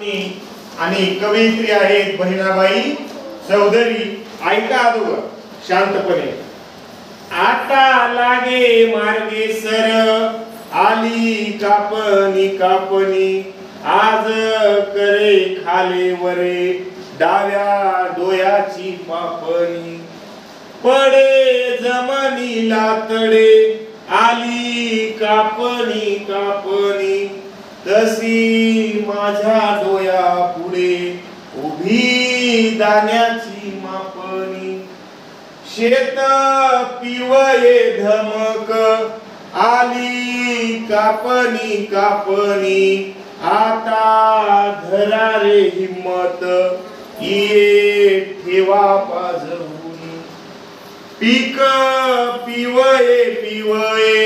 पत्नी आणि कवयित्री आहेत बहिणाबाई चौधरी. ऐका अगोदर शांतपणे. आता लागे मार्गे सर आली कापणी कापणी आज करे खाले वरे डाव्या डोयाची पापणी पडे जमिनीला तडे आली कापणी कापणी तशी माझ्या डोया पुढे उभी दाण्याची मापणी शेत पिवये धमक आली कापणी कापणी आता धरा रे हिम्मत ये ठेवा पाजवून पीक पिवये पिवये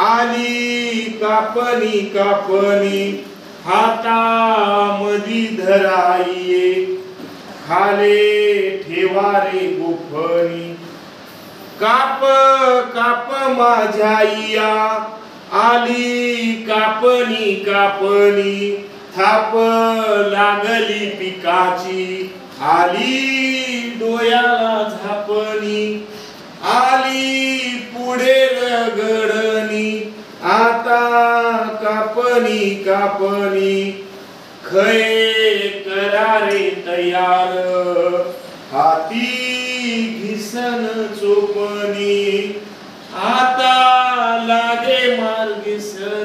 आली कापणी कापणी हातामधी धराये खाले ठेवा रे गुफणी काप काप माझ्या आली कापणी कापणी थाप लागली पिकाची आली डोयाला झापणी आली पुढे रगडणी आता कापणी कापणी खय करारे तयार हाती घिसन चोपणी आता लागे मार्गे सर